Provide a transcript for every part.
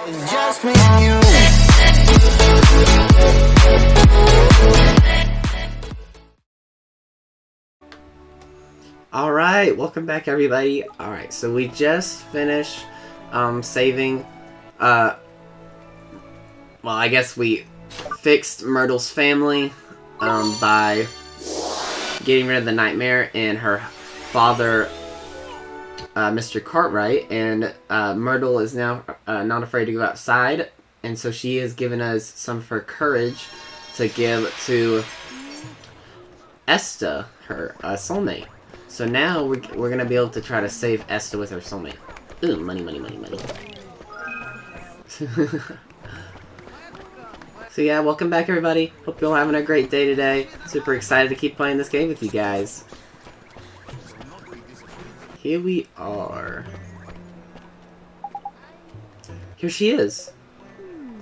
It's just me and you. Alright, welcome back everybody. Alright, so we just finished saving well, I guess we fixed Myrtle's family by getting rid of the nightmare and her father, Mr. Cartwright, and Myrtle is now not afraid to go outside, and so she has given us some of her courage to give to Esther, her soulmate. So now we're going to be able to try to save Esther with her soulmate. Ooh, money, money, money, money. So yeah, welcome back everybody. Hope you're all having a great day today. Super excited to keep playing this game with you guys. Here we are. Here she is.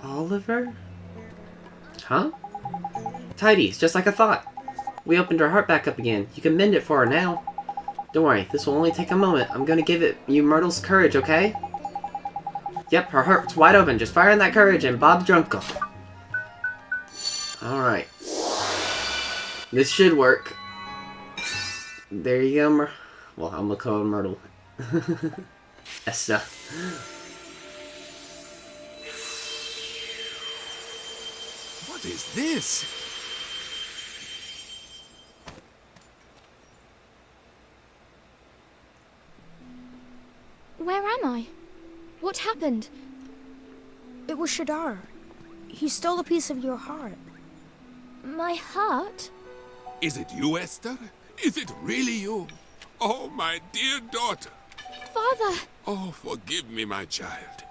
Oliver? Huh? Tidy, it's just like I thought. We opened her heart back up again. You can mend it for her now. Don't worry, this will only take a moment. I'm gonna give you Myrtle's courage, okay? Yep, her heart's wide open. Just fire in that courage and Bob's Drunkle. Alright. This should work. There you go, well, I'm gonna call her Myrtle. Esther. What is this? Where am I? What happened? It was Shadar. He stole a piece of your heart. My heart? Is it you, Esther? Is it really you? Oh, my dear daughter. Father! Oh, forgive me, my child.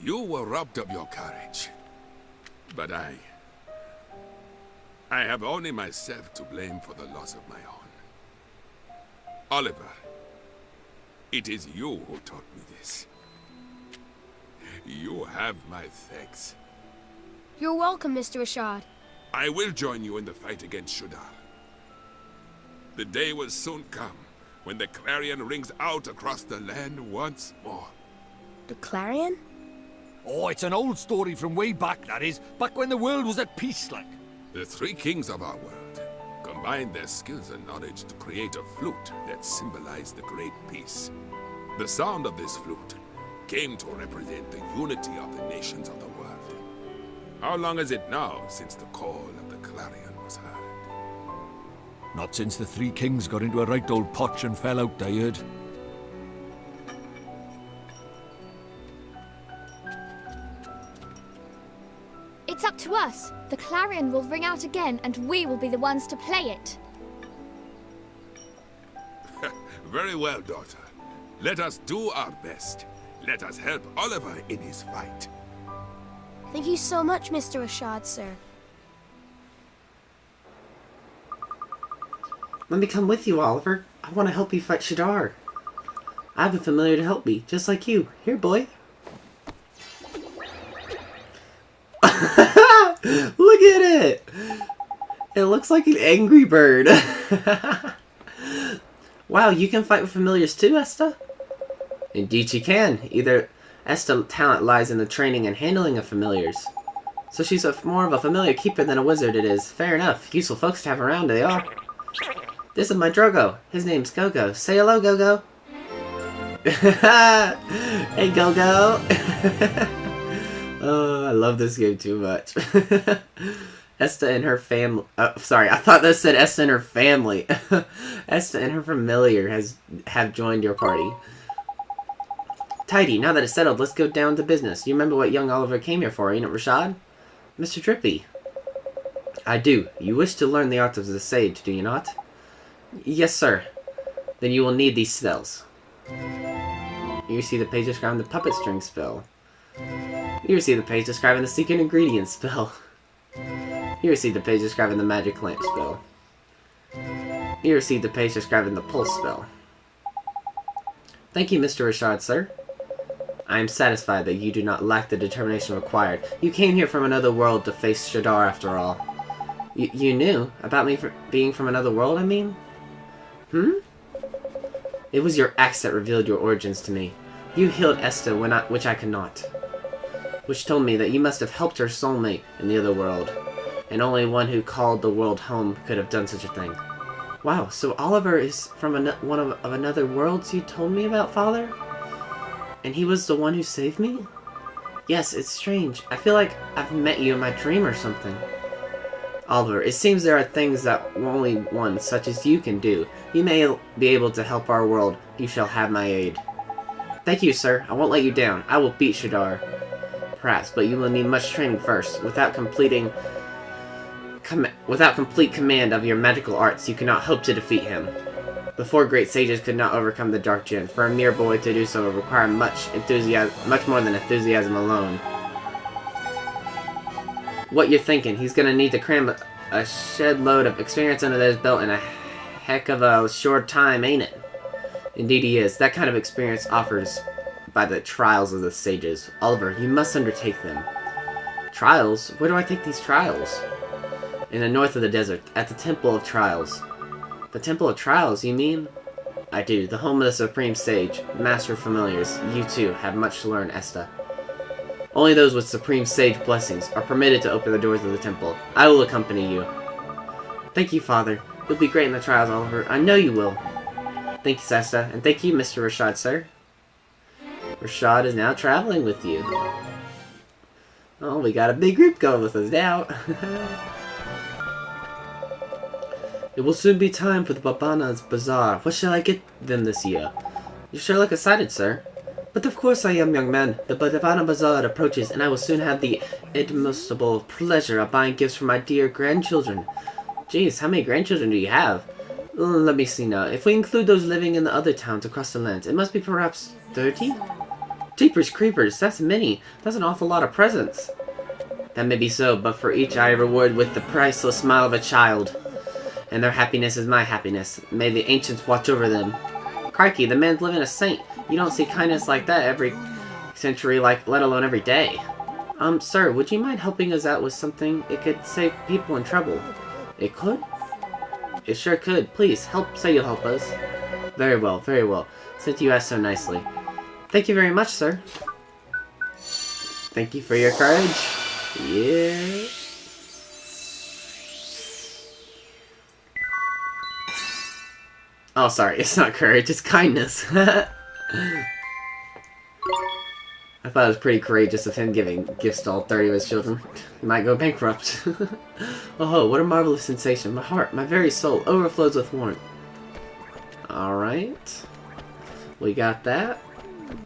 You were robbed of your courage. But I have only myself to blame for the loss of my own. Oliver, it is you who taught me this. You have my thanks. You're welcome, Mr. Rashad. I will join you in the fight against Shadar. The day will soon come when the clarion rings out across the land once more. The Clarion? Oh, it's an old story from way back, that is. Back when the world was at peace, like. The three kings of our world combined their skills and knowledge to create a flute that symbolized the Great Peace. The sound of this flute came to represent the unity of the nations of the world. How long is it now since the call of the clarion was heard? Not since the three kings got into a right old potch and fell out, I heard. It's up to us. The clarion will ring out again, and we will be the ones to play it. Very well, daughter. Let us do our best. Let us help Oliver in his fight. Thank you so much, Mr. Rashad, sir. Let me come with you, Oliver. I want to help you fight Shadar. I have a familiar to help me, just like you. Here, boy. Look at it! It looks like an angry bird. Wow, you can fight with familiars too, Esther? Indeed she can. Esther's talent lies in the training and handling of familiars. So she's more of a familiar keeper than a wizard it is. Fair enough. Useful folks to have around, they are. This is my Drogo. His name's Gogo. Say hello, Gogo. Hey, Gogo. Oh, I love this game too much. Esther and her family... sorry, I thought that said Esther and her family. Esther and her familiar have joined your party. Tidy, now that it's settled, let's go down to business. You remember what young Oliver came here for, ain't it, Rashad? Mr. Drippy. I do. You wish to learn the art of the sage, do you not? Yes, sir. Then you will need these spells. You see the page describing the puppet string spell. You receive the page describing the secret ingredient spell. You receive the page describing the magic lamp spell. You receive the page describing the pulse spell. Thank you, Mr. Rashad, sir. I am satisfied that you do not lack the determination required. You came here from another world to face Shadar after all. You knew? About me being from another world, I mean? It was your axe that revealed your origins to me. You healed Esther which I could not. Which told me that you must have helped her soulmate in the other world. And only one who called the world home could have done such a thing. Wow, so Oliver is from one of another worlds you told me about, Father? And he was the one who saved me? Yes, it's strange. I feel like I've met you in my dream or something. Oliver, it seems there are things that only one such as you can do. You may be able to help our world. You shall have my aid. Thank you, sir. I won't let you down. I will beat Shadar. Perhaps, but you will need much training first. Without complete command of your magical arts, you cannot hope to defeat him. The four great sages could not overcome the Dark Djinn. For a mere boy to do so would require much more than enthusiasm alone. What you're thinking? He's gonna need to cram a shed load of experience under his belt in a heck of a short time, ain't it? Indeed he is. That kind of experience offers by the trials of the sages. Oliver, you must undertake them. Trials? Where do I take these trials? In the north of the desert, at the Temple of Trials. The Temple of Trials, you mean? I do. The home of the Supreme Sage. Master of Familiars. You too have much to learn, Esther. Only those with Supreme Sage blessings are permitted to open the doors of the temple. I will accompany you. Thank you, Father. You'll be great in the trials, Oliver. I know you will. Thank you, Esther. And thank you, Mr. Rashad, sir. Rashad is now traveling with you. Oh, we got a big group going with us now. It will soon be time for the Babana's Bazaar. What shall I get them this year? You sure look excited, sir. But of course I am, young man. The Babana Bazaar approaches, and I will soon have the inadmissible pleasure of buying gifts for my dear grandchildren. Jeez, how many grandchildren do you have? Let me see now. If we include those living in the other towns across the lands, it must be perhaps 30? Jeepers creepers, that's many. That's an awful lot of presents. That may be so, but for each I reward with the priceless smile of a child. And their happiness is my happiness. May the ancients watch over them. Crikey, the man's living a saint. You don't see kindness like that every century, let alone every day. Sir, would you mind helping us out with something? It could save people in trouble. It could? It sure could. Please, say you'll help us. Very well, very well. Since you asked so nicely. Thank you very much, sir. Thank you for your courage. Yeah. Oh, sorry, it's not courage, it's kindness. I thought it was pretty courageous of him giving gifts to all 30 of his children. He might go bankrupt. Oh, what a marvelous sensation. My heart, my very soul, overflows with warmth. Alright. We got that.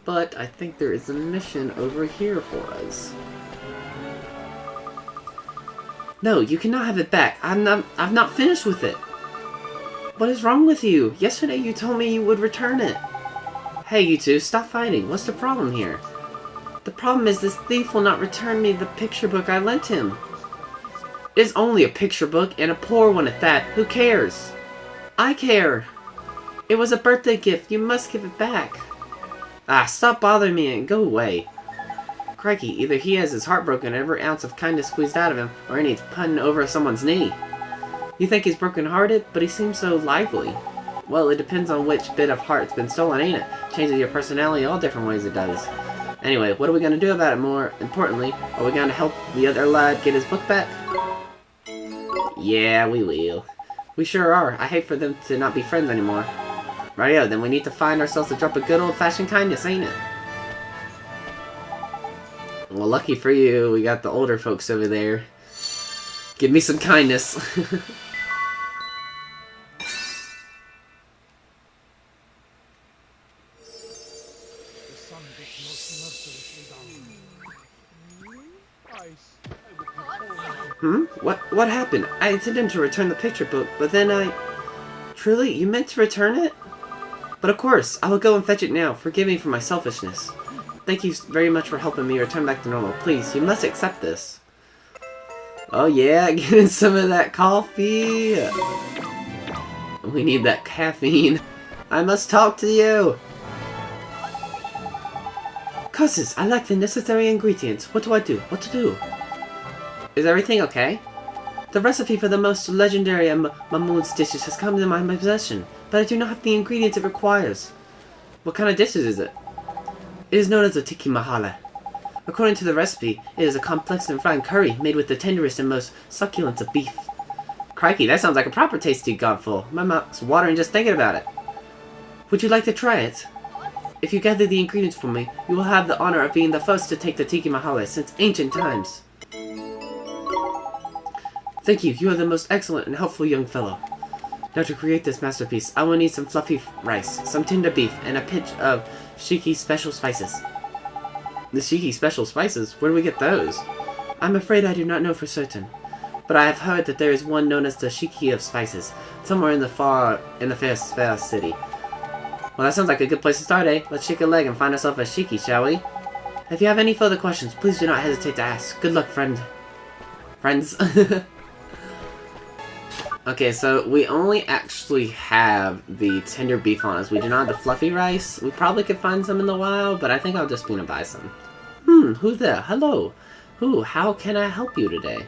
But I think there is a mission over here for us. No, you cannot have it back. I've not finished with it. What is wrong with you? Yesterday you told me you would return it. Hey, you two, stop fighting. What's the problem here? The problem is this thief will not return me the picture book I lent him. It's only a picture book, and a poor one at that. Who cares? I care. It was a birthday gift. You must give it back. Ah, stop bothering me and go away. Crikey, either he has his heart broken and every ounce of kindness squeezed out of him, or he needs punting over someone's knee. You think he's broken-hearted, but he seems so lively. Well, it depends on which bit of heart's been stolen, ain't it? Changes your personality all different ways it does. Anyway, what are we gonna do about it? More importantly, are we gonna help the other lad get his book back? Yeah, we will. We sure are. I hate for them to not be friends anymore. Rightio, then we need to find ourselves a drop of good old-fashioned kindness, ain't it? Well, lucky for you, we got the older folks over there. Give me some kindness. What happened? I intended to return the picture book, but then Truly? You meant to return it? But of course, I will go and fetch it now. Forgive me for my selfishness. Thank you very much for helping me return back to normal. Please, you must accept this. Oh yeah, getting some of that coffee. We need that caffeine. I must talk to you. Cousins, I lack the necessary ingredients. What do I do? What to do? Is everything okay? The recipe for the most legendary of Mahmoud's dishes has come to my possession, but I do not have the ingredients it requires. What kind of dishes is it? It is known as a tiki mahala. According to the recipe, it is a complex and fine curry made with the tenderest and most succulent of beef. Crikey, that sounds like a proper tasty godful. My mouth's watering just thinking about it. Would you like to try it? If you gather the ingredients for me, you will have the honor of being the first to take the tiki mahala since ancient times. Thank you, you are the most excellent and helpful young fellow. Now to create this masterpiece, I will need some fluffy rice, some tender beef, and a pinch of Shiki special spices. The Shiki special spices? Where do we get those? I'm afraid I do not know for certain, but I have heard that there is one known as the Shiki of spices, somewhere in the fair city. Well, that sounds like a good place to start, eh? Let's shake a leg and find ourselves a Shiki, shall we? If you have any further questions, please do not hesitate to ask. Good luck, friends. Okay, so we only actually have the tender beef on us. We do not have the fluffy rice. We probably could find some in the wild, but I think I'll just buy some. Who's there? Hello. How can I help you today?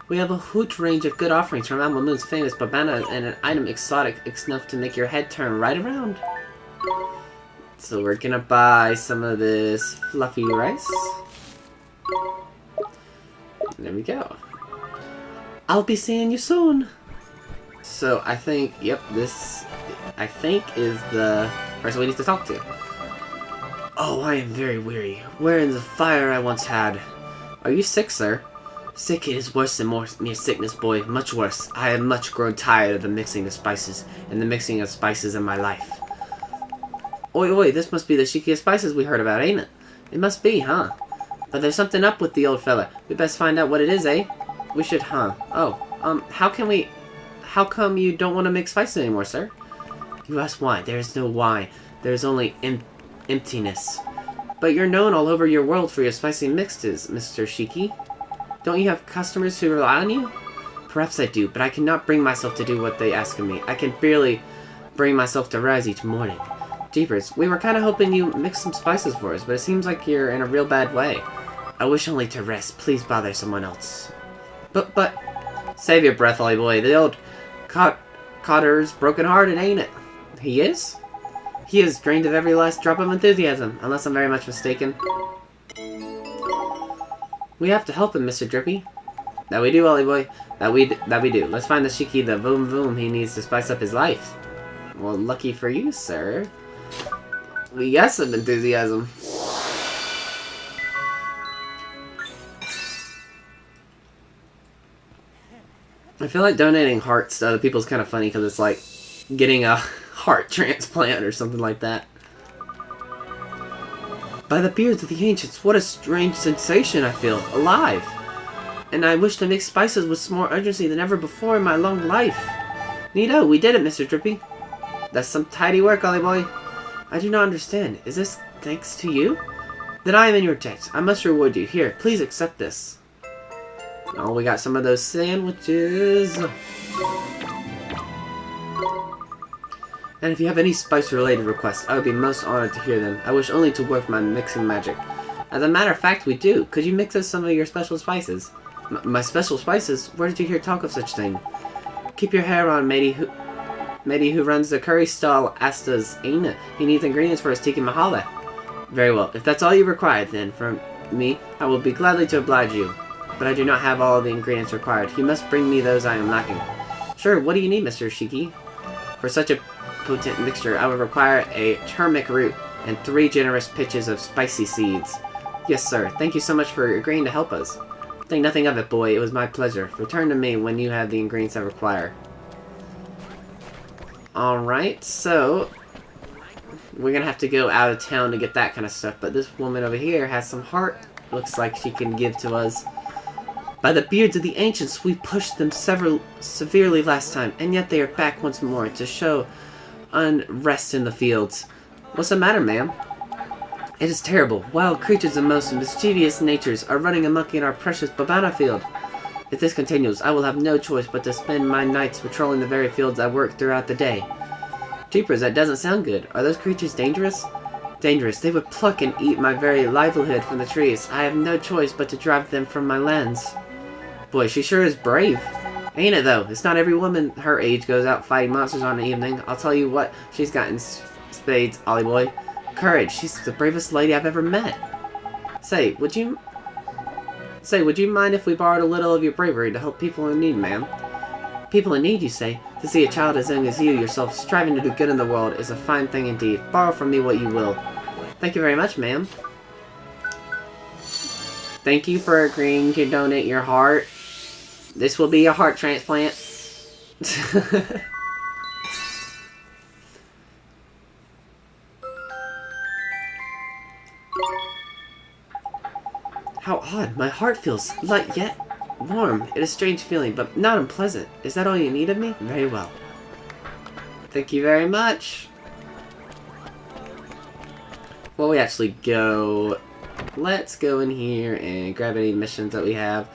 We have a huge range of good offerings from Alma Moon's famous babana and an item exotic enough to make your head turn right around. So we're gonna buy some of this fluffy rice. There we go. I'll be seeing you soon. So I think, yep, this, I think, is the person we need to talk to. Oh, I am very weary. Where in the fire I once had. Are you sick, sir? Sick is worse than mere sickness, boy. Much worse. I have much grown tired of the mixing of spices, and the mixing of spices in my life. Oi, this must be the Shiki of spices we heard about, ain't it? It must be, huh? But there's something up with the old fella. We best find out what it is, eh? We should, huh? Oh, how come you don't want to make spices anymore, sir? You ask why. There is no why. There is only emptiness. But you're known all over your world for your spicy mixes, Mr. Shiki. Don't you have customers who rely on you? Perhaps I do, but I cannot bring myself to do what they ask of me. I can barely bring myself to rise each morning. Jeepers, we were kind of hoping you mix some spices for us, but it seems like you're in a real bad way. I wish only to rest. Please bother someone else. But... Save your breath, Ollie boy. The old Cotter's broken-hearted, ain't it? He is? He is drained of every last drop of enthusiasm, unless I'm very much mistaken. We have to help him, Mr. Drippy. That we do, Ollie boy. That we do. Let's find the Shiki, the boom he needs to spice up his life. Well, lucky for you, sir. We got some enthusiasm. I feel like donating hearts to other people is kind of funny because it's like getting a heart transplant or something like that. By the beards of the ancients, what a strange sensation I feel. Alive! And I wish to make spices with more urgency than ever before in my long life. Neato, we did it, Mr. Drippy. That's some tidy work, Ollie boy. I do not understand. Is this thanks to you? Then I am in your debt. I must reward you. Here, please accept this. Oh, we got some of those sandwiches. And if you have any spice-related requests, I would be most honored to hear them. I wish only to work my mixing magic. As a matter of fact, we do. Could you mix us some of your special spices? My special spices? Where did you hear talk of such thing? Keep your hair on, matey who runs the curry stall Esther's ain't it? He needs ingredients for his tiki mahala. Very well. If that's all you require, then, from me, I will be gladly to oblige you. But I do not have all the ingredients required. You must bring me those I am lacking. Sure, what do you need, Mr. Shiki? For such a potent mixture, I would require a turmeric root and 3 generous pitches of spicy seeds. Yes, sir. Thank you so much for agreeing to help us. Think nothing of it, boy. It was my pleasure. Return to me when you have the ingredients I require. Alright, so... we're gonna have to go out of town to get that kind of stuff, but this woman over here has some heart. Looks like she can give to us. By the beards of the ancients, we pushed them severely last time, and yet they are back once more to show unrest in the fields. What's the matter, ma'am? It is terrible. Wild creatures of most mischievous natures are running amok in our precious Babana field. If this continues, I will have no choice but to spend my nights patrolling the very fields I work throughout the day. Jeepers, that doesn't sound good. Are those creatures dangerous? Dangerous. They would pluck and eat my very livelihood from the trees. I have no choice but to drive them from my lands. Boy, she sure is brave. Ain't it, though? It's not every woman her age goes out fighting monsters on an evening. I'll tell you what, she's got in spades, Ollie boy. courage. She's the bravest lady I've ever met. Say, would you mind if we borrowed a little of your bravery to help people in need, ma'am? People in need, you say? To see a child as young as you yourself striving to do good in the world is a fine thing indeed. Borrow from me what you will. Thank you very much, ma'am. Thank you for agreeing to donate your heart. This will be a heart transplant. How odd. My heart feels light yet warm. It is a strange feeling, but not unpleasant. Is that all you need of me? Very well. Thank you very much. Well, we actually go... Let's go in here and grab any missions that we have.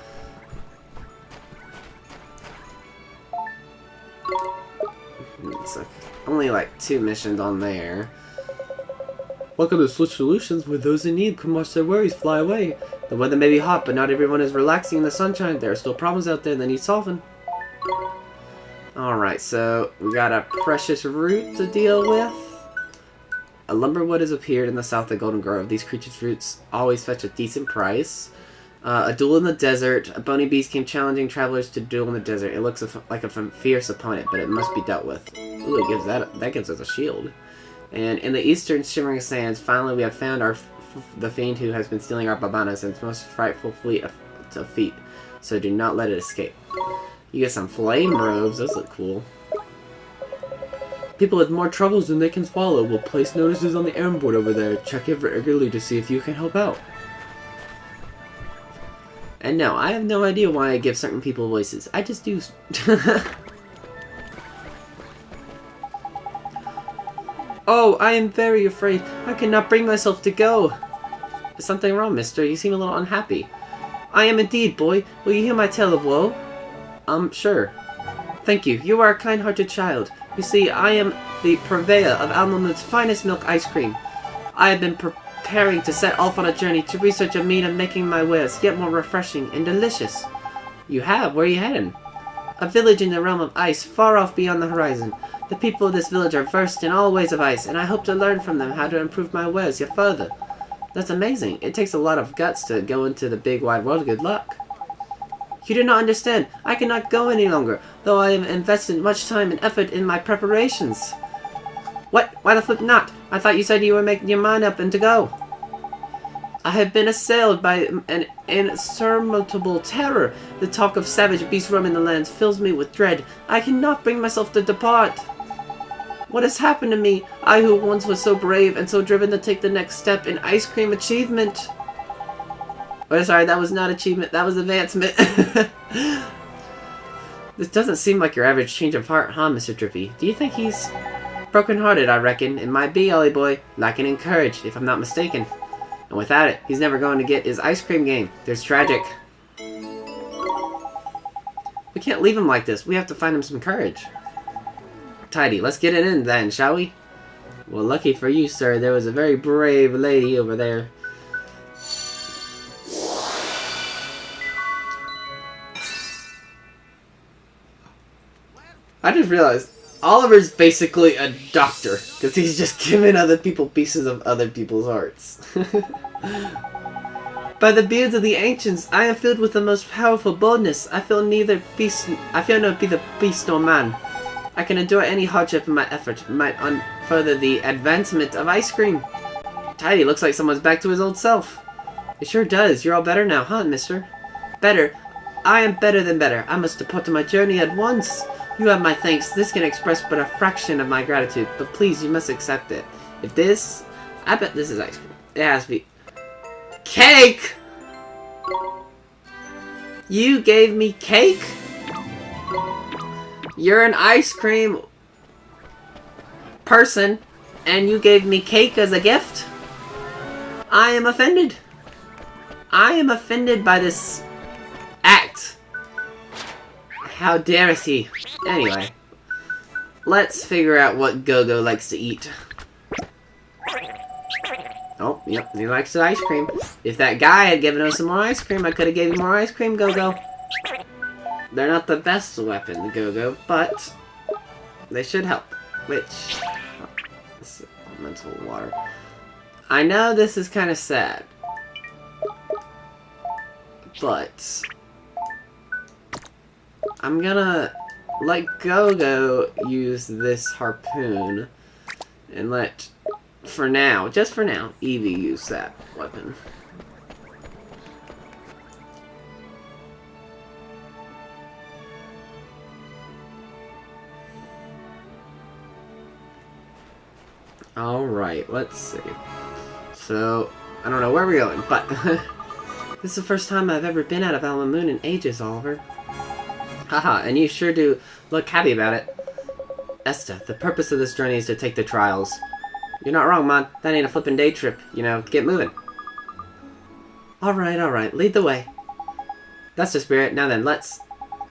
It's like only like 2 missions on there. Welcome to Switch Solutions, where those in need can watch their worries fly away. The weather may be hot, but not everyone is relaxing in the sunshine. There are still problems out there that need solving. Alright, so we got a precious root to deal with. A lumberwood has appeared in the south of Golden Grove. These creatures' roots always fetch a decent price. A duel in the desert. A bony beast came challenging travelers to duel in the desert. It looks like a fierce opponent, but it must be dealt with. Ooh, it gives that gives us a shield. And in the eastern shimmering sands, finally we have found the fiend who has been stealing our babanas and its most frightful fleet of feet. So do not let it escape. You get some flame robes. Those look cool. People with more troubles than they can swallow will place notices on the errand board over there. Check it regularly to see if you can help out. And no, I have no idea why I give certain people voices. I just do. Oh, I am very afraid. I cannot bring myself to go. Is something wrong, mister? You seem a little unhappy. I am indeed, boy. Will you hear my tale of woe? Sure. Thank you. You are a kind-hearted child. You see, I am the purveyor of Almamood's finest milk ice cream. I have been preparing to set off on a journey to research a means of making my wares yet more refreshing and delicious. You have? Where are you heading? A village in the realm of ice, far off beyond the horizon. The people of this village are versed in all ways of ice, and I hope to learn from them how to improve my wares yet further. That's amazing. It takes a lot of guts to go into the big wide world. Good luck. You do not understand. I cannot go any longer, though I have invested much time and effort in my preparations. What? Why the flip not? I thought you said you were making your mind up and to go. I have been assailed by an insurmountable terror. The talk of savage beasts roaming the lands fills me with dread. I cannot bring myself to depart. What has happened to me? I who once was so brave and so driven to take the next step in ice cream achievement. Oh, sorry, that was not achievement. That was advancement. This doesn't seem like your average change of heart, huh, Mr. Drippy? Do you think he's broken-hearted, I reckon? It might be, Ollie boy. Lacking in courage, if I'm not mistaken. And without it, he's never going to get his ice cream game. There's tragic. We can't leave him like this. We have to find him some courage. Tidy, let's get it in then, shall we? Well, lucky for you, sir, there was a very brave lady over there. I just realized Oliver's basically a doctor, because he's just giving other people pieces of other people's hearts. By the beards of the ancients, I am filled with the most powerful boldness. I fear neither beast nor man. I can endure any hardship in my effort. Might further the advancement of ice cream. Tidy, looks like someone's back to his old self. It sure does. You're all better now, huh, mister? Better? I am better than better. I must depart on my journey at once. You have my thanks. This can express but a fraction of my gratitude, but please, you must accept it. If this... I bet this is ice cream. It has to be... Cake! You gave me cake? You're an ice cream person, and you gave me cake as a gift? I am offended. I am offended by this act. How dare he? Anyway, let's figure out what Go-Go likes to eat. Oh, yep, he likes the ice cream. If that guy had given us some more ice cream, I could have gave you more ice cream, Go-Go. They're not the best weapon, the Go-Go, but they should help. Which... This is elemental water. I know this is kind of sad, but I'm gonna let Go-Go use this harpoon and let, for now, just for now, Evie use that weapon. Alright, let's see. So, I don't know where we're going, but this is the first time I've ever been out of Alma Moon in ages, Oliver. Haha, and you sure do look happy about it. Esther, the purpose of this journey is to take the trials. You're not wrong, Mon. That ain't a flippin' day trip. You know, get moving. Alright, lead the way. That's the spirit. Now then, let's...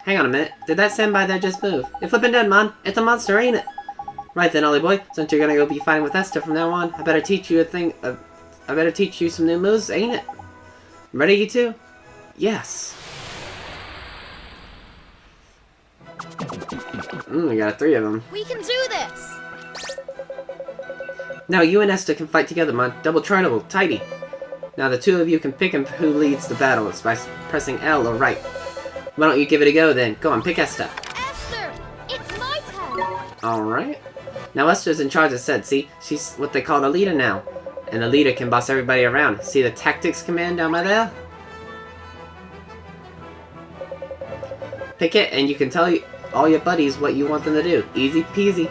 Hang on a minute. Did that standby there just move? It flippin' dead, Mon. It's a monster, ain't it? Right then, Ollie boy. Since you're gonna go be fighting with Esther from now on, I better teach you I better teach you some new moves, ain't it? Ready, you two? Yes. We got 3 of them. We can do this! Now you and Esther can fight together, Mon. Double triangle, tidy. Now the 2 of you can pick who leads the battle. It's by pressing L or right. Why don't you give it a go then? Go on, pick Esther. Esther! It's my turn! Alright. Now Esther's in charge, as said. See? She's what they call the leader now. And the leader can boss everybody around. See the tactics command down by there? Pick it and you can tell all your buddies what you want them to do. Easy peasy.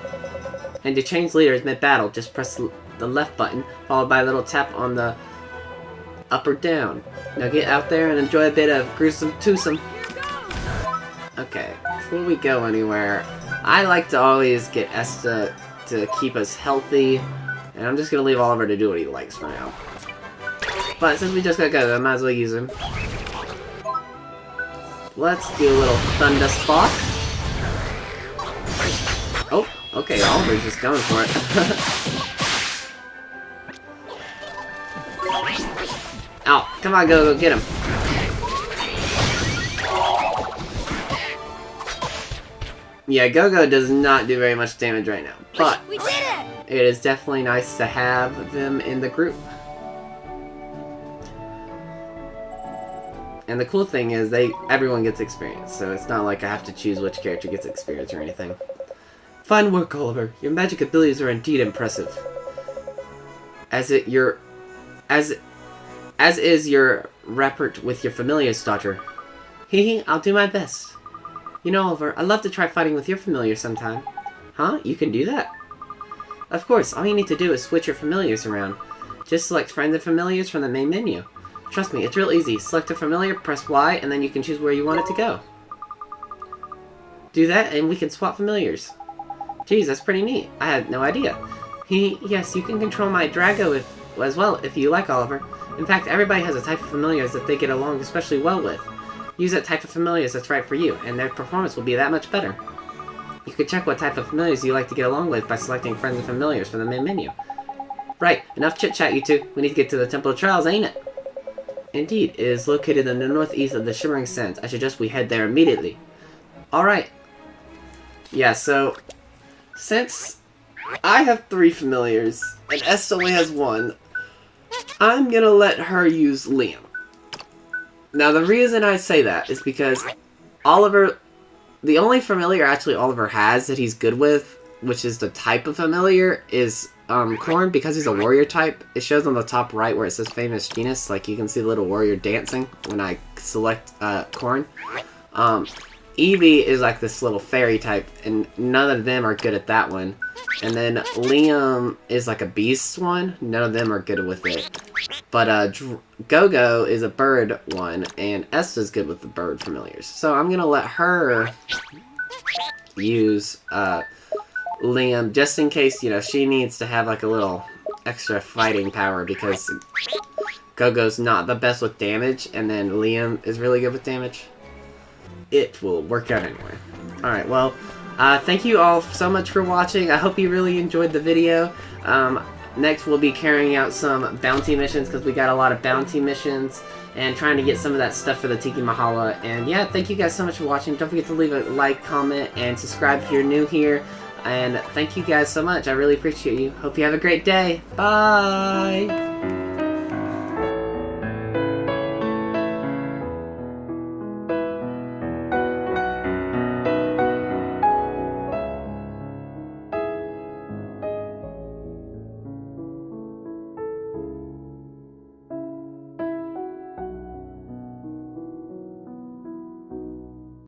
And to change leaders mid-battle, just press the left button, followed by a little tap on the up or down. Now get out there and enjoy a bit of gruesome twosome. Okay, before we go anywhere, I like to always get Esther to keep us healthy, and I'm just gonna leave Oliver to do what he likes for now. But since we just got go, I might as well use him. Let's do a little thunder spark. Oh, okay, Oliver's just going for it. Oh, come on, go get him. Yeah, Go-Go does not do very much damage right now, but We did it! it is definitely nice to have them in the group. And the cool thing is everyone gets experience, so it's not like I have to choose which character gets experience or anything. Fine work, Oliver. Your magic abilities are indeed impressive. As is your rapport with your familiars, daughter. Hee, I'll do my best. You know, Oliver, I'd love to try fighting with your familiar sometime. Huh? You can do that? Of course, all you need to do is switch your familiars around. Just select Friends and Familiars from the main menu. Trust me, it's real easy. Select a familiar, press Y, and then you can choose where you want it to go. Do that, and we can swap familiars. Geez, that's pretty neat. I had no idea. Yes, you can control my Drago as well, if you like, Oliver. In fact, everybody has a type of familiars that they get along especially well with. Use that type of familiars that's right for you, and their performance will be that much better. You can check what type of familiars you like to get along with by selecting Friends and Familiars from the main menu. Right, enough chit-chat, you two. We need to get to the Temple of Trials, ain't it? Indeed, it is located in the northeast of the Shimmering Sands. I suggest we head there immediately. Alright. Yeah, so, since I have 3 familiars, and Esther only has 1, I'm gonna let her use Liam. Now, the reason I say that is because Oliver, the only familiar actually Oliver has that he's good with, which is the type of familiar, is Corn, because he's a warrior type. It shows on the top right where it says famous genus, like you can see the little warrior dancing when I select Corn. Evie is like this little fairy type, and none of them are good at that one. And then Liam is like a beast one. None of them are good with it. But Go-Go is a bird one, and Esther's good with the bird familiars. So I'm gonna let her use Liam, just in case, you know, she needs to have like a little extra fighting power, because Go-Go's not the best with damage, and then Liam is really good with damage. It will work out anyway. Alright, well, thank you all so much for watching. I hope you really enjoyed the video. Next, we'll be carrying out some bounty missions, because we got a lot of bounty missions, and trying to get some of that stuff for the Tiki Mahala. And yeah, thank you guys so much for watching. Don't forget to leave a like, comment, and subscribe if you're new here. And thank you guys so much. I really appreciate you. Hope you have a great day. Bye!